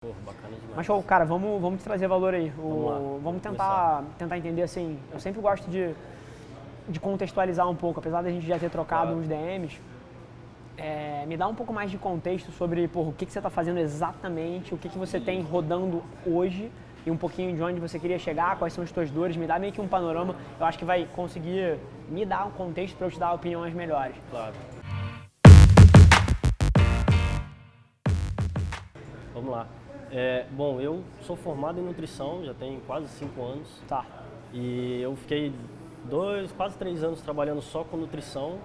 Porra, bacana demais. Mas, show, cara, vamos te trazer valor aí. Vamos começar. tentar entender, assim, eu sempre gosto de contextualizar um pouco, apesar da gente já ter trocado uns DMs, me dá um pouco mais de contexto sobre, porra, o que você está fazendo exatamente, o que você tem rodando hoje e um pouquinho de onde você queria chegar, quais são as suas dores, me dá meio que um panorama, eu acho que vai conseguir me dar um contexto para eu te dar opiniões melhores. Claro. Vamos lá. Bom, eu sou formado em nutrição, já tem quase 5 anos. Tá. E eu fiquei quase 3 anos trabalhando só com nutrição.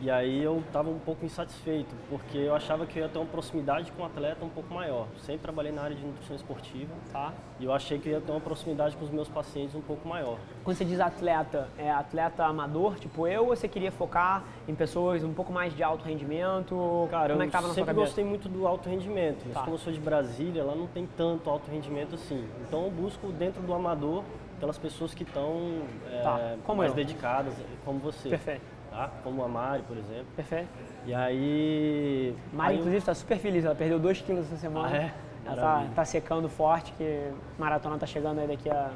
E aí eu estava um pouco insatisfeito, porque eu achava que eu ia ter uma proximidade com o atleta um pouco maior. Sempre trabalhei na área de nutrição esportiva, Tá. e eu achei que eu ia ter uma proximidade com os meus pacientes um pouco maior. Quando você diz atleta, é atleta amador, tipo eu, ou você queria focar em pessoas um pouco mais de alto rendimento? Cara, como é que tava eu na sua sempre cabeça? gostei muito do alto rendimento, mas Tá. como eu sou de Brasília, lá não tem tanto alto rendimento assim. Então eu busco dentro do amador aquelas pessoas que estão Como mais eu. dedicadas, como você. Perfeito. Tá? Como a Mari, por exemplo. Perfeito. E aí... Mari, inclusive, está super feliz, ela perdeu 2 quilos essa semana. Ah, é? Ela tá secando forte, que maratona tá chegando aí daqui a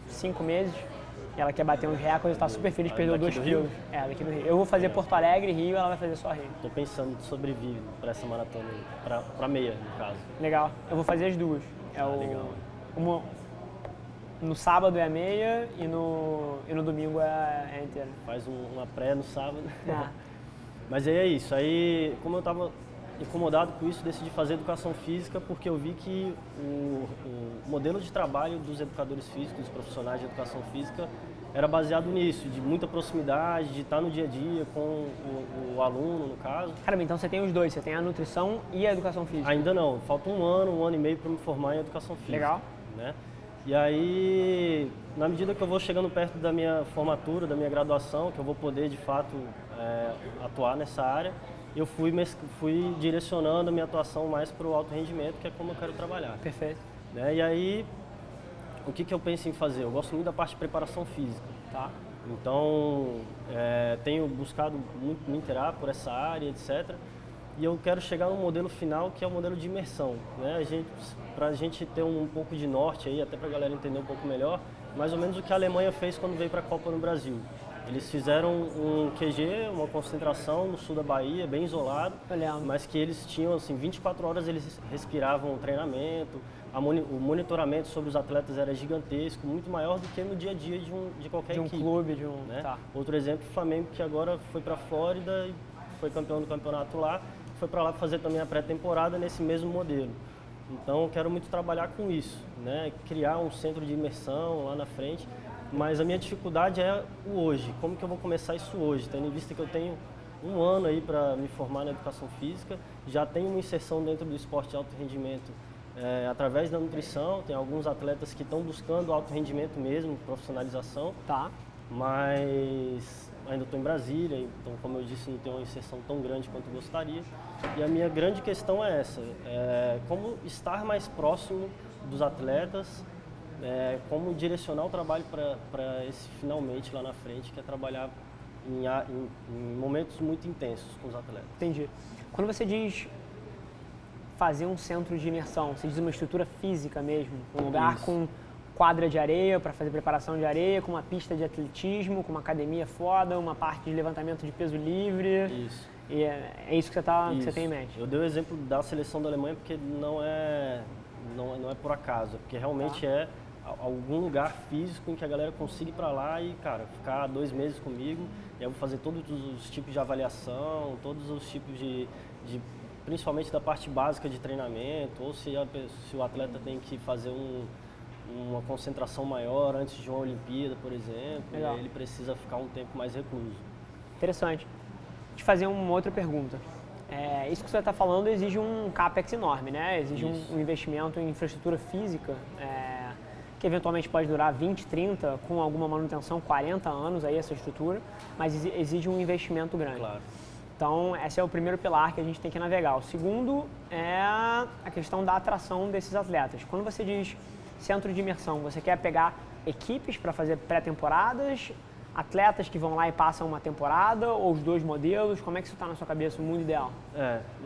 5 meses. E ela quer bater uns recordes, tá super feliz, perdeu 2 do Rio? quilos. Daqui do Rio. Eu vou fazer Porto Alegre, Rio, ela vai fazer só Rio. Tô pensando em sobreviver para essa maratona, para meia, no caso. Legal. Eu vou fazer as duas. Legal. No sábado é a meia e no domingo é a inteira. Faz uma pré no sábado. É. Mas aí é isso. Aí, como eu estava incomodado com isso, decidi fazer educação física porque eu vi que o modelo de trabalho dos educadores físicos, dos profissionais de educação física, era baseado nisso, de muita proximidade, de estar no dia a dia com o aluno, no caso. Caramba, então você tem os dois, você tem a nutrição e a educação física. Ainda não, falta um ano e meio para me formar em educação física. Legal. Né? E aí, na medida que eu vou chegando perto da minha formatura, da minha graduação, que eu vou poder de fato atuar nessa área, eu fui direcionando a minha atuação mais para o alto rendimento, que é como eu quero trabalhar. Perfeito. Né? E aí, o que eu penso em fazer? Eu gosto muito da parte de preparação física. Tá. Então, tenho buscado muito me inteirar por essa área, etc. E eu quero chegar no modelo final, que é o modelo de imersão. Né? Para a gente ter um pouco de norte aí, até para a galera entender um pouco melhor, mais ou menos o que a Alemanha fez quando veio para a Copa no Brasil. Eles fizeram um QG, uma concentração no sul da Bahia, bem isolado, mas que eles tinham, assim, 24 horas eles respiravam o treinamento, o monitoramento sobre os atletas era gigantesco, muito maior do que no dia a dia de qualquer equipe. De um clube, né? Tá. Outro exemplo, o Flamengo, que agora foi para a Flórida e foi campeão do campeonato lá, foi para lá fazer também a pré-temporada nesse mesmo modelo. Então, eu quero muito trabalhar com isso, né? Criar um centro de imersão lá na frente, mas a minha dificuldade é o hoje. Como que eu vou começar isso hoje? Tendo em vista que eu tenho um ano aí para me formar na educação física, já tenho uma inserção dentro do esporte de alto rendimento através da nutrição, tem alguns atletas que estão buscando alto rendimento mesmo, profissionalização, Tá. mas ainda estou em Brasília, então, como eu disse, não tenho uma inserção tão grande quanto gostaria. E a minha grande questão é essa, como estar mais próximo dos atletas, como direcionar o trabalho para esse finalmente lá na frente, que é trabalhar em momentos muito intensos com os atletas. Entendi. Quando você diz fazer um centro de imersão, você diz uma estrutura física mesmo, um lugar Isso. com quadra de areia para fazer preparação de areia, com uma pista de atletismo, com uma academia foda, uma parte de levantamento de peso livre. Isso. E é isso que você tem em mente. Eu dei o exemplo da seleção da Alemanha porque não é por acaso, porque realmente é algum lugar físico em que a galera consiga ir para lá e, cara, ficar 2 meses comigo. E eu vou fazer todos os tipos de avaliação, todos os tipos de principalmente da parte básica de treinamento, ou se o atleta tem que fazer uma concentração maior antes de uma Olimpíada, por exemplo, e aí ele precisa ficar um tempo mais recluso. Interessante. Vou te fazer uma outra pergunta. Isso que você está falando exige um capex enorme, né? Exige um investimento em infraestrutura física, que eventualmente pode durar 20, 30, com alguma manutenção, 40 anos aí essa estrutura, mas exige um investimento grande. Claro. Então, esse é o primeiro pilar que a gente tem que navegar. O segundo é a questão da atração desses atletas. Quando você diz centro de imersão, você quer pegar equipes para fazer pré-temporadas atletas que vão lá e passam uma temporada ou os dois modelos? Como é que isso está na sua cabeça, o mundo ideal?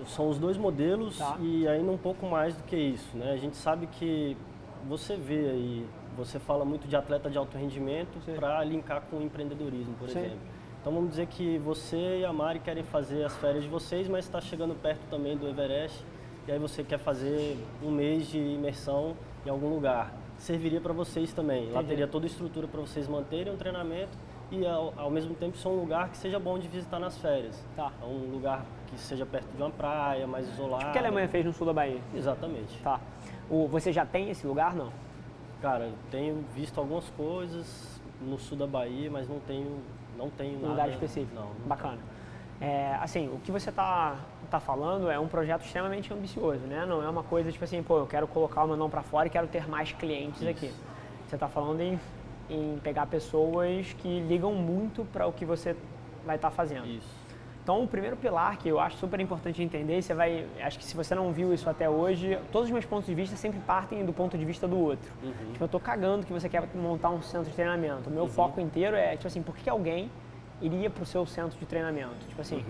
São os dois modelos Tá. e ainda um pouco mais do que isso, né? A gente sabe que você vê aí, você fala muito de atleta de alto rendimento para linkar com o empreendedorismo, por Sim. exemplo. Então vamos dizer que você e a Mari querem fazer as férias de vocês, mas está chegando perto também do Everest e aí você quer fazer um mês de imersão em algum lugar. Serviria para vocês também. Lá teria toda a estrutura para vocês manterem um treinamento e ao mesmo tempo ser um lugar que seja bom de visitar nas férias. Tá. Um lugar que seja perto de uma praia, mais isolado. O que a Alemanha fez no sul da Bahia? Exatamente. Tá. Você já tem esse lugar, não? Cara, eu tenho visto algumas coisas no sul da Bahia, mas não tenho Um nada... lugar específico? Não. Bacana. Assim, o que você tá falando é um projeto extremamente ambicioso, né? Não é uma coisa tipo assim, pô, eu quero colocar o meu nome para fora e quero ter mais clientes aqui. Você está falando em pegar pessoas que ligam muito para o que você vai estar fazendo. Isso. Então, o primeiro pilar que eu acho super importante entender, acho que se você não viu isso até hoje, todos os meus pontos de vista sempre partem do ponto de vista do outro. Tipo, eu tô cagando que você quer montar um centro de treinamento. O meu foco inteiro é, tipo assim, por que alguém iria para o seu centro de treinamento? Tipo assim,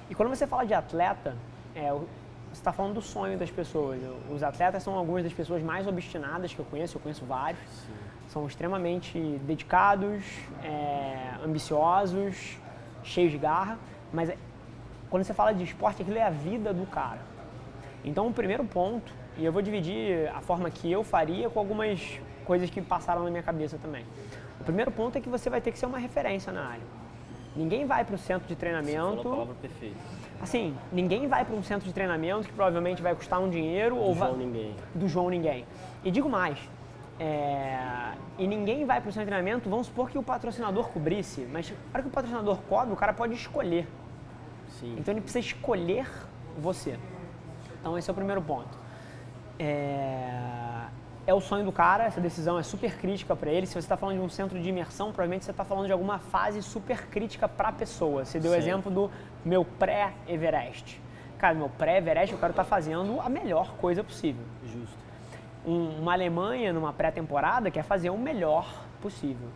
e quando você fala de atleta, você está falando do sonho das pessoas. Os atletas são algumas das pessoas mais obstinadas que eu conheço vários. Sim. São extremamente dedicados, ambiciosos, cheios de garra, mas quando você fala de esporte, aquilo é a vida do cara. Então, o primeiro ponto, e eu vou dividir a forma que eu faria com algumas coisas que passaram na minha cabeça também. O primeiro ponto é que você vai ter que ser uma referência na área. Ninguém vai para o centro de treinamento... Você falou a palavra perfeita. Assim, ninguém vai para um centro de treinamento que provavelmente vai custar um dinheiro ou vai... Do João Ninguém. E digo mais, e ninguém vai para o centro de treinamento, vamos supor que o patrocinador cobrisse, mas na hora que o patrocinador cobre, o cara pode escolher. Sim. Então ele precisa escolher você. Então esse é o primeiro ponto. É o sonho do cara, essa decisão é super crítica para ele. Se você está falando de um centro de imersão, provavelmente você está falando de alguma fase super crítica para a pessoa. Você deu o exemplo do meu pré-Everest. Cara, meu pré-Everest eu quero estar fazendo a melhor coisa possível. Justo. Uma Alemanha numa pré-temporada quer fazer o melhor possível.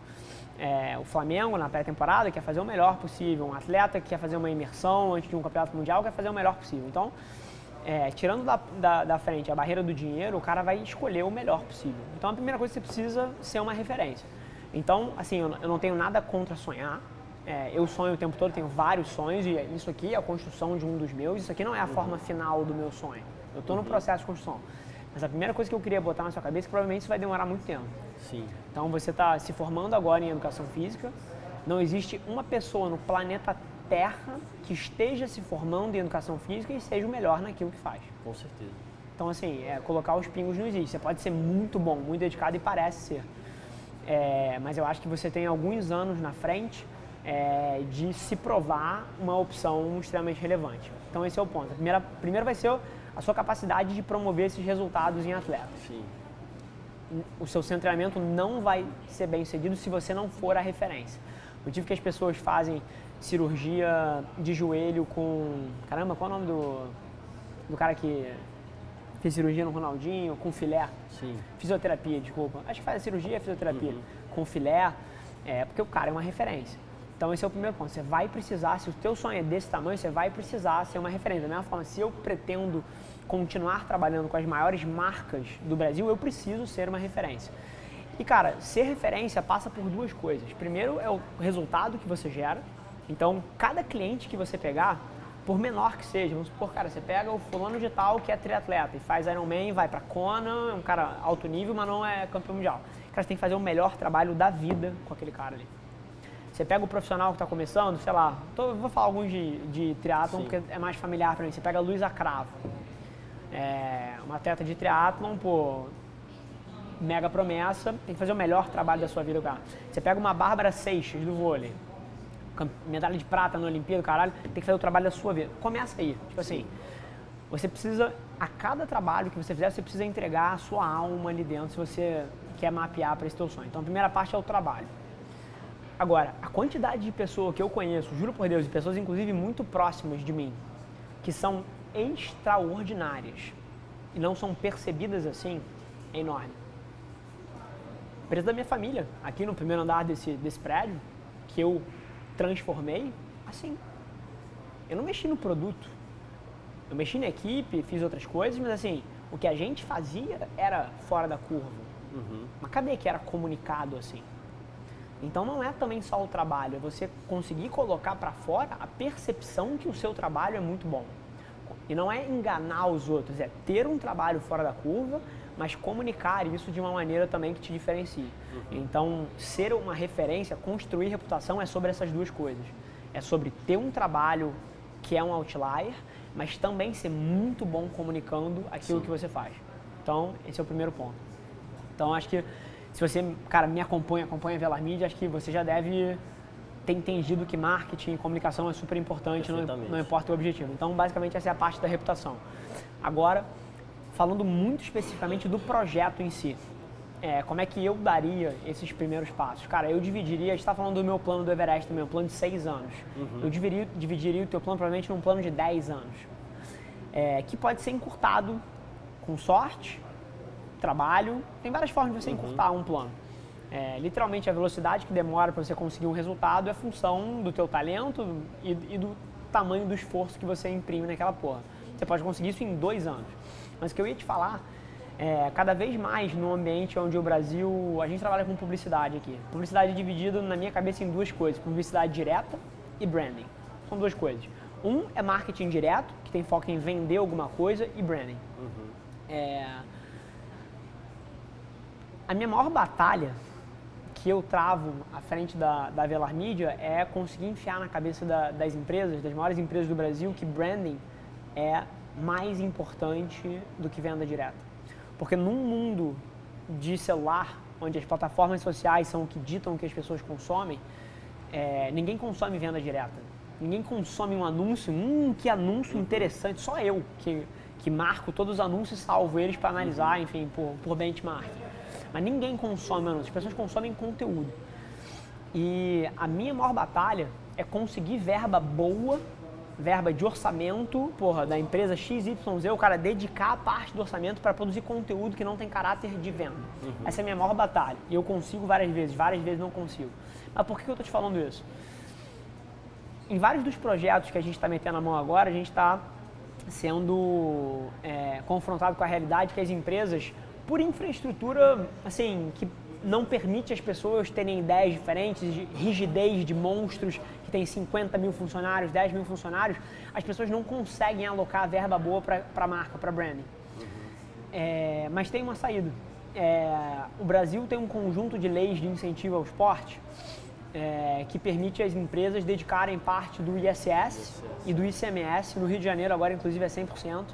O Flamengo na pré-temporada quer fazer o melhor possível. Um atleta que quer fazer uma imersão antes de um campeonato mundial quer fazer o melhor possível. Então, tirando da frente a barreira do dinheiro, o cara vai escolher o melhor possível. Então, a primeira coisa que você precisa ser uma referência. Então, assim, eu não tenho nada contra sonhar. Eu sonho o tempo todo, tenho vários sonhos e isso aqui é a construção de um dos meus. Isso aqui não é a forma final do meu sonho. Eu estou no processo de construção. Mas a primeira coisa que eu queria botar na sua cabeça é que provavelmente isso vai demorar muito tempo. Sim. Então, você está se formando agora em educação física. Não existe uma pessoa no planeta Terra que esteja se formando em educação física e seja o melhor naquilo que faz. Com certeza. Então, assim, colocar os pingos não existe. Você pode ser muito bom, muito dedicado e parece ser. Mas eu acho que você tem alguns anos na frente de se provar uma opção extremamente relevante. Então, esse é o ponto. Primeiro vai ser a sua capacidade de promover esses resultados em atletas. Sim. O seu centro de treinamento não vai ser bem sucedido se você não for a referência. O motivo que as pessoas fazem cirurgia de joelho com... Caramba, qual é o nome do cara que fez cirurgia no Ronaldinho? Com filé. Sim. Fisioterapia, desculpa. Acho que faz a cirurgia e a fisioterapia. Com filé, porque o cara é uma referência. Então esse é o primeiro ponto. Você vai precisar, se o teu sonho é desse tamanho, você vai precisar ser uma referência. Da mesma forma, se eu pretendo continuar trabalhando com as maiores marcas do Brasil, eu preciso ser uma referência. E, cara, ser referência passa por duas coisas. Primeiro é o resultado que você gera. Então, cada cliente que você pegar, por menor que seja, vamos supor, cara, você pega o fulano de tal que é triatleta e faz Ironman, vai pra Kona, é um cara alto nível, mas não é campeão mundial. Cara, você tem que fazer o melhor trabalho da vida com aquele cara ali. Você pega o profissional que está começando, sei lá, vou falar alguns de triatlon porque é mais familiar para mim. Você pega a Luísa Cravo, uma atleta de triatlon, pô, mega promessa, tem que fazer o melhor trabalho da sua vida, cara. Você pega uma Bárbara Seixas do vôlei, medalha de prata na Olimpíada, caralho, tem que fazer o trabalho da sua vida. Começa aí, tipo assim, você precisa, a cada trabalho que você fizer, você precisa entregar a sua alma ali dentro se você quer mapear para esse teu sonho. Então a primeira parte é o trabalho. Agora, a quantidade de pessoas que eu conheço, juro por Deus, de pessoas inclusive muito próximas de mim, que são extraordinárias e não são percebidas assim, é enorme. Empresa da minha família, aqui no primeiro andar desse prédio, que eu transformei, assim, eu não mexi no produto. Eu mexi na equipe, fiz outras coisas, mas assim, o que a gente fazia era fora da curva. Mas cadê que era comunicado assim? Então não é também só o trabalho, é você conseguir colocar para fora a percepção que o seu trabalho é muito bom. E não é enganar os outros, é ter um trabalho fora da curva, mas comunicar isso de uma maneira também que te diferencie. Então, ser uma referência, construir reputação é sobre essas duas coisas. É sobre ter um trabalho que é um outlier, mas também ser muito bom comunicando aquilo que você faz. Então, esse é o primeiro ponto. Então, acho que se você, cara, me acompanha a Velar Mídia, acho que você já deve ter entendido que marketing e comunicação é super importante, não importa o objetivo. Então, basicamente, essa é a parte da reputação. Agora, falando muito especificamente do projeto em si, como é que eu daria esses primeiros passos? Cara, eu dividiria, a gente está falando do meu plano do Everest, do meu plano de 6 anos. Eu dividiria o teu plano provavelmente num plano de 10 anos, que pode ser encurtado com sorte, trabalho, tem várias formas de você encurtar um plano. Literalmente a velocidade que demora para você conseguir um resultado é função do teu talento e do tamanho do esforço que você imprime naquela porra. Você pode conseguir isso em 2 anos. Mas o que eu ia te falar, cada vez mais no ambiente onde o Brasil, a gente trabalha com publicidade aqui. Publicidade é dividida na minha cabeça em duas coisas, publicidade direta e branding. São duas coisas. Um é marketing direto, que tem foco em vender alguma coisa, e branding. A minha maior batalha que eu travo à frente da Velar Mídia é conseguir enfiar na cabeça das empresas, das maiores empresas do Brasil, que branding é mais importante do que venda direta. Porque num mundo de celular, onde as plataformas sociais são o que ditam o que as pessoas consomem, ninguém consome venda direta. Ninguém consome um anúncio, que anúncio interessante, só eu que marco todos os anúncios e salvo eles para analisar, enfim, por benchmarking. Mas ninguém consome anúncios, as pessoas consomem conteúdo. E a minha maior batalha é conseguir verba boa, verba de orçamento, da empresa XYZ, o cara dedicar a parte do orçamento para produzir conteúdo que não tem caráter de venda. Essa é a minha maior batalha. E eu consigo várias vezes não consigo. Mas por que eu estou te falando isso? Em vários dos projetos que a gente está metendo a mão agora, a gente está sendo confrontado com a realidade que as empresas, por infraestrutura, assim, que não permite as pessoas terem ideias diferentes, de rigidez de monstros que tem 50 mil funcionários, 10 mil funcionários, as pessoas não conseguem alocar a verba boa para a marca, para branding. Mas tem uma saída. O Brasil tem um conjunto de leis de incentivo ao esporte que permite às empresas dedicarem parte do ISS e do ICMS, no Rio de Janeiro agora inclusive é 100%,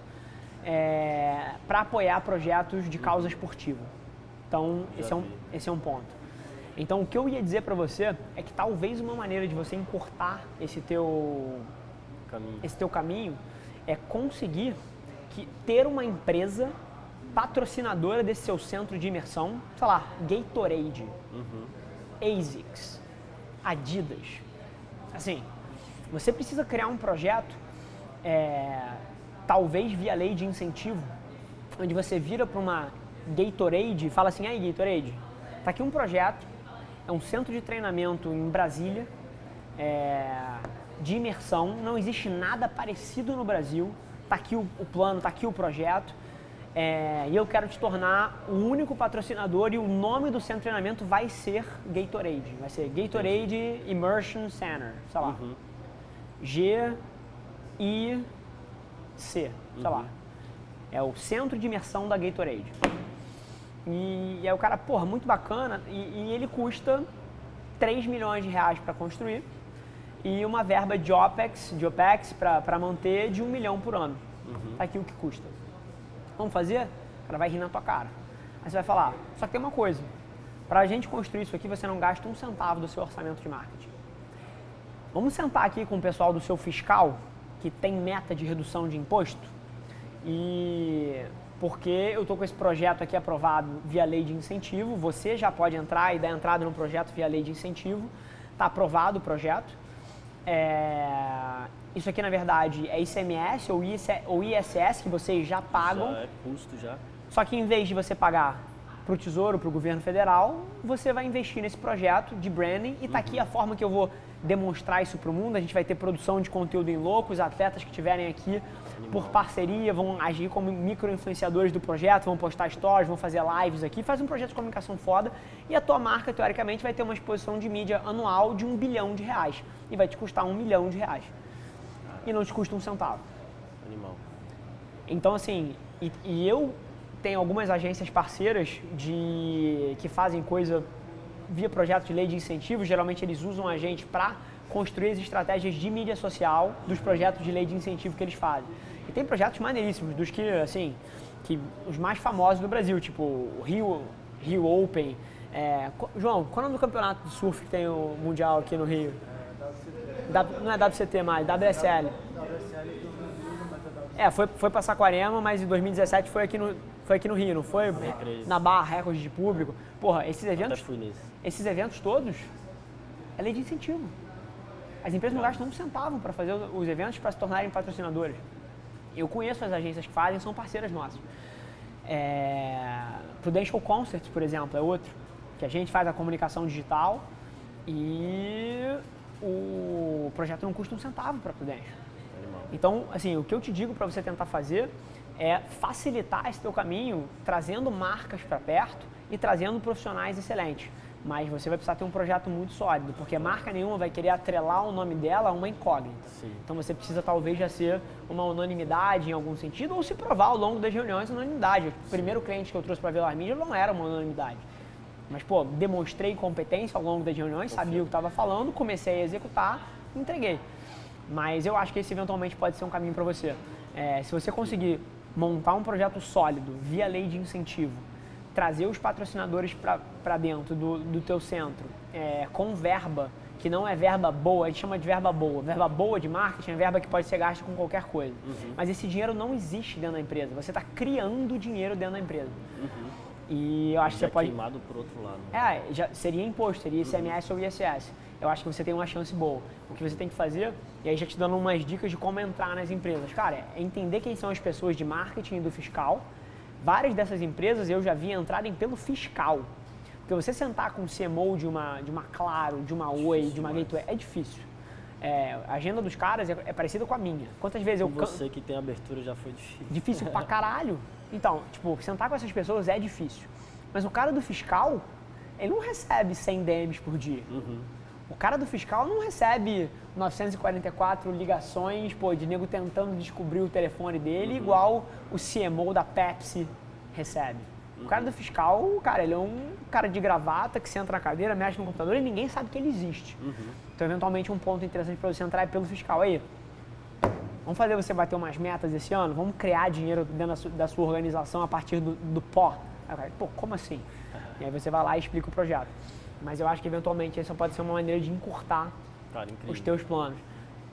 para apoiar projetos de causa esportiva. Então, esse é um ponto. Então, o que eu ia dizer para você é que talvez uma maneira de você encurtar esse teu caminho é conseguir ter uma empresa patrocinadora desse seu centro de imersão, sei lá, Gatorade, ASICS, Adidas. Assim, você precisa criar um projeto, talvez via lei de incentivo, onde você vira para uma Gatorade e fala assim: aí Gatorade, tá aqui um projeto, é um centro de treinamento em Brasília, de imersão, não existe nada parecido no Brasil, tá aqui o plano, tá aqui o projeto, e eu quero te tornar o único patrocinador e o nome do centro de treinamento vai ser Gatorade, vai ser Gatorade Immersion Center, sei lá, GIC, sei lá, é o centro de imersão da Gatorade. E aí o cara, muito bacana, e ele custa 3 milhões de reais para construir e uma verba de OPEX para manter de 1 milhão por ano. Tá aqui o que custa. Vamos fazer? O cara vai rir na tua cara. Aí você vai falar, só que tem uma coisa, para a gente construir isso aqui você não gasta 1 centavo do seu orçamento de marketing. Vamos sentar aqui com o pessoal do seu fiscal, que tem meta de redução de imposto, e porque eu estou com esse projeto aqui aprovado via lei de incentivo, você já pode entrar e dar entrada no projeto via lei de incentivo, está aprovado o projeto. Isso aqui na verdade é ICMS ou ISS que vocês já pagam. Já é custo já. Só que em vez de você pagar para o Tesouro, para o governo federal, você vai investir nesse projeto de branding e está aqui a forma que eu vou demonstrar isso para o mundo. A gente vai ter produção de conteúdo em loco, os atletas que estiverem aqui por parceria vão agir como micro-influenciadores do projeto, vão postar stories, vão fazer lives aqui, faz um projeto de comunicação foda e a tua marca, teoricamente, vai ter uma exposição de mídia anual de R$1 bilhão e vai te custar R$1 milhão e não te custa um centavo. Animal. Então, assim, e eu tenho algumas agências parceiras que fazem coisa via projeto de lei de incentivos. Geralmente eles usam a gente para construir as estratégias de mídia social dos projetos de lei de incentivo que eles fazem. E tem projetos maneiríssimos, dos que, assim, os mais famosos do Brasil, tipo o Rio Open. João, qual é o nome do campeonato de surf que tem o Mundial aqui no Rio? Não é WCT mais, WSL. Foi para Saquarema, mas em 2017 foi aqui no Rio, não foi? Na Barra, recorde de público. Porra, esses eventos todos é lei de incentivo. As empresas não gastam um centavo para fazer os eventos para se tornarem patrocinadores. Eu conheço as agências que fazem, são parceiras nossas. Prudential Concerts, por exemplo, é outro, que a gente faz a comunicação digital e o projeto não custa um centavo para a Prudential. Então, assim, o que eu te digo para você tentar fazer é facilitar esse teu caminho, trazendo marcas para perto e trazendo profissionais excelentes. Mas você vai precisar ter um projeto muito sólido, porque marca nenhuma vai querer atrelar o nome dela a uma incógnita. Sim. Então você precisa talvez já ser uma unanimidade em algum sentido, ou se provar ao longo das reuniões unanimidade. O primeiro cliente que eu trouxe para a Velar Mídia não era uma unanimidade. Mas, pô, demonstrei competência ao longo das reuniões, sabia o que estava falando, comecei a executar, entreguei. Mas eu acho que esse eventualmente pode ser um caminho para você. Se você conseguir montar um projeto sólido via lei de incentivo, trazer os patrocinadores para dentro do teu centro, com verba, que não é verba boa, a gente chama de verba boa. Verba boa de marketing é verba que pode ser gasta com qualquer coisa. Uhum. Mas esse dinheiro não existe dentro da empresa, você está criando dinheiro dentro da empresa. Uhum. E eu acho que você pode... queimado por outro lado. Já seria imposto, seria ICMS ou ISS. Eu acho que você tem uma chance boa. O que você tem que fazer, e aí já te dando umas dicas de como entrar nas empresas. Cara, é entender quem são as pessoas de marketing e do fiscal. Várias dessas empresas eu já vi entrarem pelo fiscal. Porque você sentar com o CMO de uma Claro, de uma Oi, de uma Gateway, é difícil. A agenda dos caras é parecida com a minha. Quantas vezes eu... Você que tem abertura já foi difícil. Difícil pra caralho. Então, tipo, sentar com essas pessoas é difícil. Mas o cara do fiscal, ele não recebe 100 DMs por dia. Uhum. O cara do fiscal não recebe 944 ligações, de nego tentando descobrir o telefone dele, igual o CMO da Pepsi recebe. O cara do fiscal, ele é um cara de gravata que senta na cadeira, mexe no computador e ninguém sabe que ele existe. Então, eventualmente, um ponto interessante para você entrar é pelo fiscal. Aí, vamos fazer você bater umas metas esse ano? Vamos criar dinheiro dentro da sua organização a partir do pó? Aí, como assim? E aí você vai lá e explica o projeto. Mas eu acho que, eventualmente, essa pode ser uma maneira de encurtar os teus planos.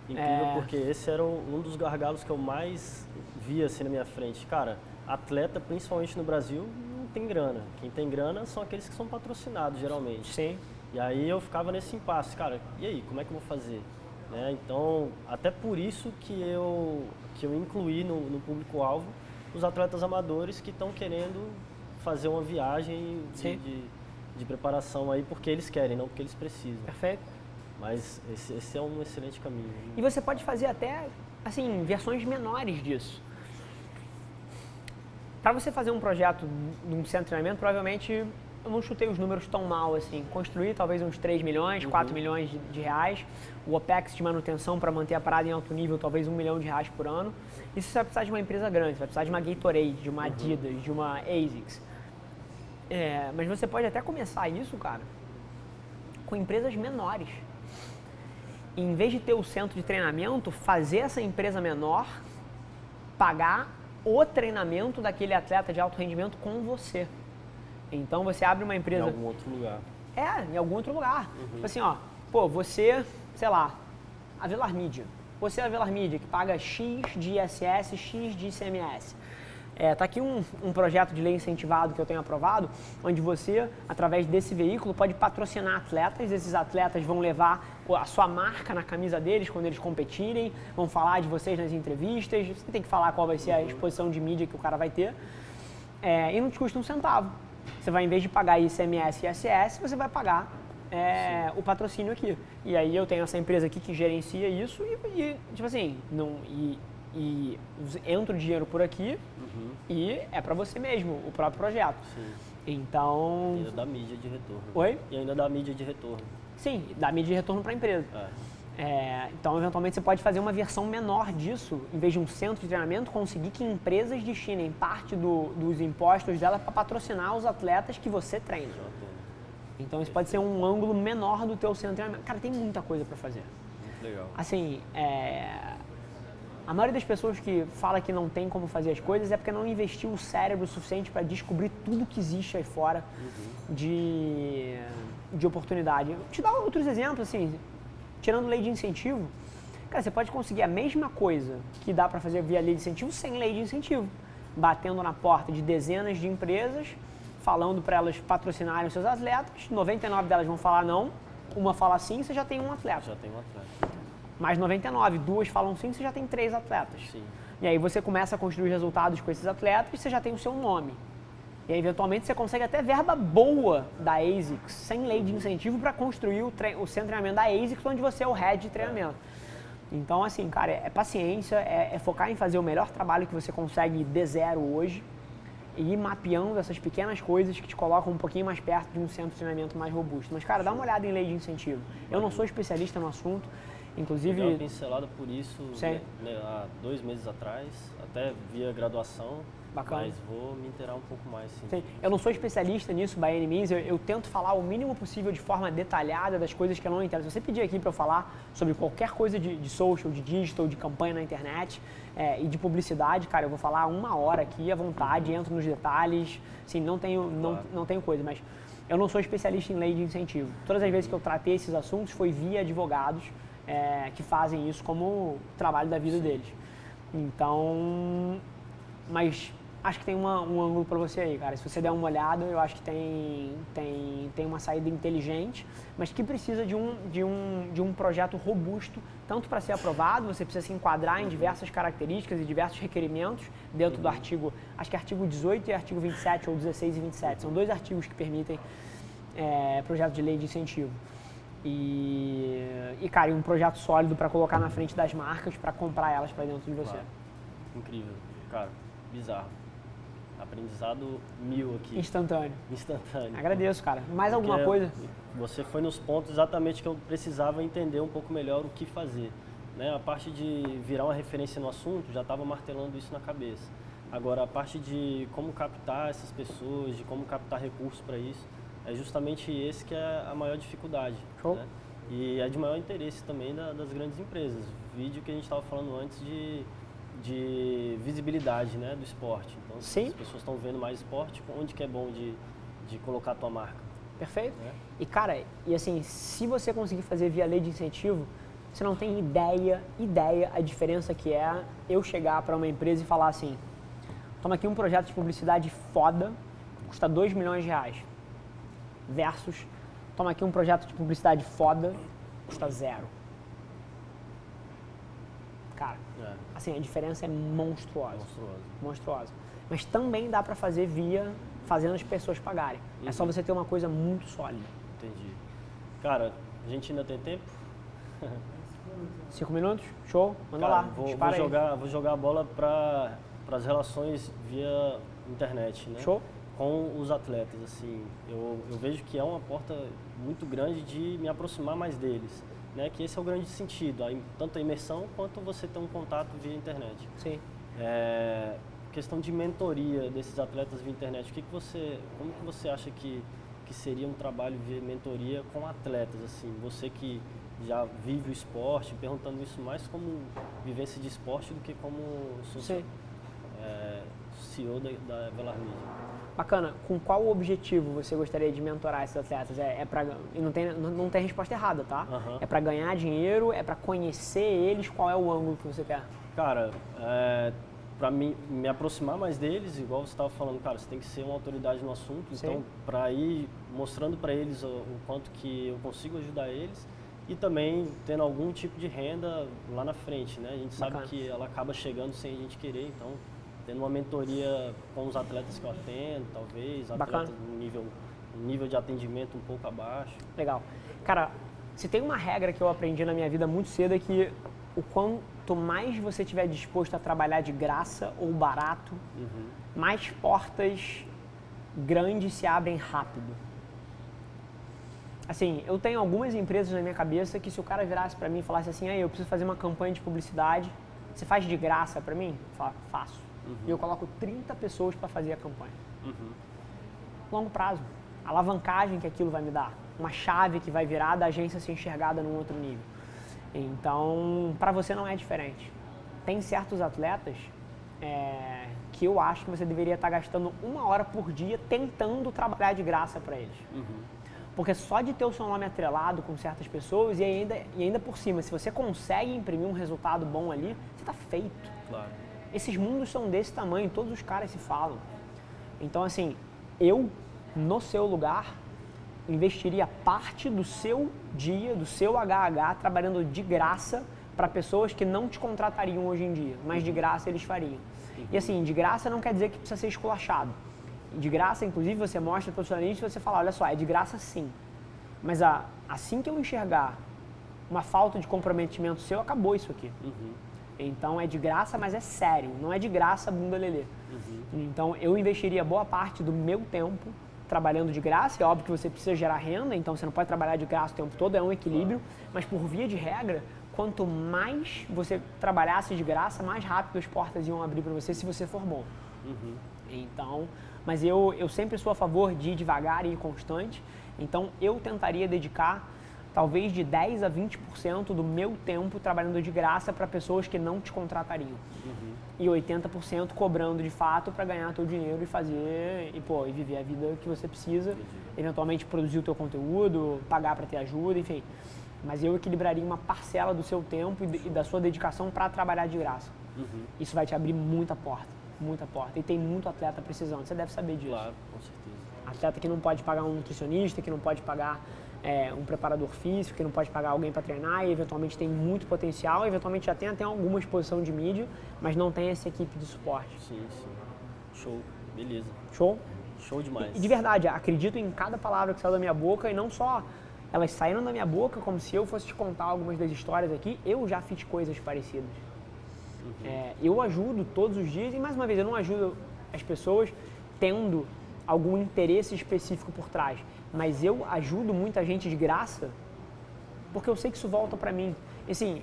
Incrível, porque esse era um dos gargalos que eu mais via assim na minha frente. Cara, atleta, principalmente no Brasil, não tem grana. Quem tem grana são aqueles que são patrocinados, geralmente. Sim. E aí eu ficava nesse impasse. Cara, e aí, como é que eu vou fazer? Então, até por isso que eu incluí no público-alvo os atletas amadores que estão querendo fazer uma viagem de preparação aí porque eles querem, não porque eles precisam. Perfeito. Mas esse é um excelente caminho. E você pode fazer até, assim, versões menores disso. Para você fazer um projeto de um centro de treinamento, provavelmente eu não chutei os números tão mal assim. Construir talvez uns 3 milhões, 4 milhões de reais. O OPEX de manutenção para manter a parada em alto nível, talvez R$1 milhão por ano. Isso você vai precisar de uma empresa grande, você vai precisar de uma Gatorade, de uma Adidas, de uma ASICS. Mas você pode até começar isso, cara, com empresas menores. E, em vez de ter o centro de treinamento, fazer essa empresa menor pagar o treinamento daquele atleta de alto rendimento com você. Então você abre uma empresa... Em algum outro lugar. Em algum outro lugar. Tipo assim, você, sei lá, a Velar Mídia. Você é a Velar Mídia que paga X de ISS, X de ICMS. Tá aqui um projeto de lei incentivado que eu tenho aprovado, onde você, através desse veículo, pode patrocinar atletas. Esses atletas vão levar a sua marca na camisa deles quando eles competirem, vão falar de vocês nas entrevistas, você tem que falar qual vai ser a exposição de mídia que o cara vai ter, e não te custa um centavo. você vai, em vez de pagar ICMS e ISS, você vai pagar o patrocínio aqui. E aí eu tenho essa empresa aqui que gerencia isso e tipo assim, e entra o dinheiro por aqui e é para você mesmo, o próprio projeto. Sim. Então... E ainda dá mídia de retorno. Oi? E ainda dá mídia de retorno. Sim, dá mídia de retorno para a empresa. Então, eventualmente, você pode fazer uma versão menor disso, em vez de um centro de treinamento, conseguir que empresas destinem parte dos impostos dela para patrocinar os atletas que você treina. Então, isso pode ser um ângulo menor do teu centro de treinamento. Cara, tem muita coisa para fazer. Muito legal. Assim, a maioria das pessoas que fala que não tem como fazer as coisas é porque não investiu o cérebro o suficiente para descobrir tudo que existe aí fora de oportunidade. Vou te dar outros exemplos, assim, tirando lei de incentivo. Cara, você pode conseguir a mesma coisa que dá para fazer via lei de incentivo sem lei de incentivo. Batendo na porta de dezenas de empresas, falando para elas patrocinarem os seus atletas, 99 delas vão falar não, uma fala sim, você já tem um atleta. Já tem um atleta. Mais 99, duas falam sim, você já tem 3 atletas. Sim. E aí você começa a construir resultados com esses atletas e você já tem o seu nome. E aí, eventualmente, você consegue até verba boa da ASICS, sem lei de incentivo, para construir o centro de treinamento da ASICS, onde você é o head de treinamento. Então, assim, cara, é paciência, é focar em fazer o melhor trabalho que você consegue de zero hoje e ir mapeando essas pequenas coisas que te colocam um pouquinho mais perto de um centro de treinamento mais robusto. Mas, cara, dá uma olhada em lei de incentivo. Eu não sou especialista no assunto, inclusive... Eu dei uma pincelada por isso há 2 meses atrás, até via graduação. Bacana. Mas vou me inteirar um pouco mais, sim. Sim. Eu não sou especialista nisso, by any means. Eu tento falar o mínimo possível de forma detalhada das coisas que eu não entendo. Se você pedir aqui para eu falar sobre qualquer coisa de social, de digital, de campanha na internet e de publicidade, cara, eu vou falar 1 hora aqui à vontade, entro nos detalhes. Assim, não tenho coisa, mas eu não sou especialista em lei de incentivo. Todas as vezes que eu tratei esses assuntos foi via advogados que fazem isso como trabalho da vida deles. Então, mas... acho que tem um ângulo para você aí, cara. Se você der uma olhada, eu acho que tem uma saída inteligente, mas que precisa de um projeto robusto, tanto para ser aprovado, você precisa se enquadrar em diversas características e diversos requerimentos dentro do artigo, acho que artigo 18 e artigo 27, ou 16 e 27. São 2 artigos que permitem projeto de lei de incentivo. E cara, um projeto sólido para colocar na frente das marcas, para comprar elas para dentro de você. Claro. Incrível. Cara, bizarro. Aprendizado 1000 aqui. Instantâneo. Instantâneo. Agradeço, cara. Mais alguma coisa? Você foi nos pontos exatamente que eu precisava entender um pouco melhor o que fazer. Né? A parte de virar uma referência no assunto, já estava martelando isso na cabeça. Agora, a parte de como captar essas pessoas, de como captar recursos para isso, é justamente esse que é a maior dificuldade. Show. Né? E é de maior interesse também das grandes empresas. Vídeo que a gente estava falando antes de visibilidade, né, do esporte. Então, Sim. as pessoas estão vendo mais esporte, onde que é bom de colocar a tua marca. Perfeito. Né? E cara, e assim, se você conseguir fazer via lei de incentivo, você não tem ideia a diferença que é eu chegar para uma empresa e falar assim, toma aqui um projeto de publicidade foda, custa 2 milhões de reais, versus, toma aqui um projeto de publicidade foda, custa 0. Cara, assim, a diferença é monstruosa. Monstruosa. Mas também dá para fazer fazendo as pessoas pagarem. É só você ter uma coisa muito sólida. Entendi. Cara, a gente ainda tem tempo? 5 minutos? Show? Manda Cara, lá. vou jogar a bola para as relações via internet, né? Show? Com os atletas, assim, eu vejo que é uma porta muito grande de me aproximar mais deles. Né, que esse é o grande sentido, tanto a imersão quanto você ter um contato via internet. Sim. Questão de mentoria desses atletas via internet, como que você acha que seria um trabalho via mentoria com atletas, assim, você que já vive o esporte, perguntando isso mais como vivência de esporte do que como CEO da Velar Media. Bacana. Com qual objetivo você gostaria de mentorar esses atletas? E não tem resposta errada, tá? Uhum. É para ganhar dinheiro, é para conhecer eles, qual é o ângulo que você quer? Cara, para me aproximar mais deles, igual você estava falando, cara, você tem que ser uma autoridade no assunto, Sim. então para ir mostrando para eles o quanto que eu consigo ajudar eles e também tendo algum tipo de renda lá na frente, né? A gente sabe que ela acaba chegando sem a gente querer, então tendo uma mentoria com os atletas que eu atendo, talvez, atletas um nível de atendimento um pouco abaixo. Legal. Cara, se tem uma regra que eu aprendi na minha vida muito cedo é que o quanto mais você estiver disposto a trabalhar de graça ou barato, mais portas grandes se abrem rápido. Assim, eu tenho algumas empresas na minha cabeça que se o cara virasse pra mim e falasse assim, eu preciso fazer uma campanha de publicidade, você faz de graça pra mim? Eu falo, faço. E eu coloco 30 pessoas pra fazer a campanha. Longo prazo. A alavancagem que aquilo vai me dar. Uma chave que vai virar da agência ser enxergada num outro nível. Então, pra você não é diferente. Tem certos atletas que eu acho que você deveria estar gastando 1 hora por dia tentando trabalhar de graça pra eles. Porque só de ter o seu nome atrelado com certas pessoas e ainda por cima, se você consegue imprimir um resultado bom ali, você está feito. Claro. Esses mundos são desse tamanho, todos os caras se falam. Então, assim, eu, no seu lugar, investiria parte do seu dia, do seu HH, trabalhando de graça para pessoas que não te contratariam hoje em dia, mas de graça eles fariam. E assim, de graça não quer dizer que precisa ser esculachado. De graça, inclusive, você mostra para o profissionalista e você fala, olha só, é de graça sim. Mas assim que eu enxergar uma falta de comprometimento seu, acabou isso aqui. Então é de graça, mas é sério. Não é de graça bunda lelê. Então eu investiria boa parte do meu tempo trabalhando de graça. É óbvio que você precisa gerar renda, então você não pode trabalhar de graça o tempo todo, é um equilíbrio. Mas por via de regra, quanto mais você trabalhasse de graça, mais rápido as portas iam abrir para você se você for bom. Então, mas eu sempre sou a favor de ir devagar e ir constante. Então eu tentaria dedicar talvez de 10 a 20% do meu tempo trabalhando de graça para pessoas que não te contratariam. E 80% cobrando de fato para ganhar teu dinheiro e fazer e viver a vida que você precisa, eventualmente produzir o teu conteúdo, pagar para ter ajuda, enfim. Mas eu equilibraria uma parcela do seu tempo e da sua dedicação para trabalhar de graça. Isso vai te abrir muita porta. Muita porta. E tem muito atleta precisando, você deve saber disso. Claro, com certeza. Atleta que não pode pagar um nutricionista, que não pode pagar um preparador físico, que não pode pagar alguém para treinar e eventualmente tem muito potencial, eventualmente já tem até alguma exposição de mídia, mas não tem essa equipe de suporte. Sim. Show. Beleza. Show? Show demais. E de verdade, acredito em cada palavra que saiu da minha boca e não só elas saíram da minha boca como se eu fosse te contar algumas das histórias aqui, eu já fiz coisas parecidas. Eu ajudo todos os dias e, mais uma vez, eu não ajudo as pessoas tendo algum interesse específico por trás, mas eu ajudo muita gente de graça porque eu sei que isso volta pra mim.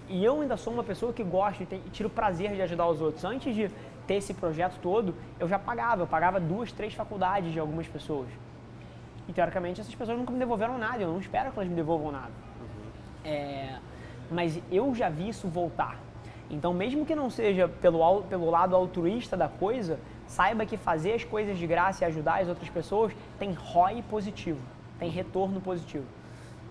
E eu ainda sou uma pessoa que gosta e tiro prazer de ajudar os outros. Antes de ter esse projeto todo, eu pagava 2, 3 faculdades de algumas pessoas. E, teoricamente, essas pessoas nunca me devolveram nada, eu não espero que elas me devolvam nada. Mas eu já vi isso voltar. Então, mesmo que não seja pelo lado altruísta da coisa, saiba que fazer as coisas de graça e ajudar as outras pessoas tem ROI positivo, tem retorno positivo.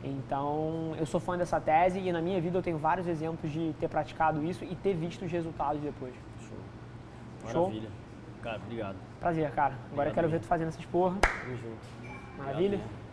Então, eu sou fã dessa tese e na minha vida eu tenho vários exemplos de ter praticado isso e ter visto os resultados depois. Show. Maravilha. Cara, obrigado. Prazer, cara. Agora eu quero ver tu fazendo essas porra. Tamo junto. Maravilha? Obrigado.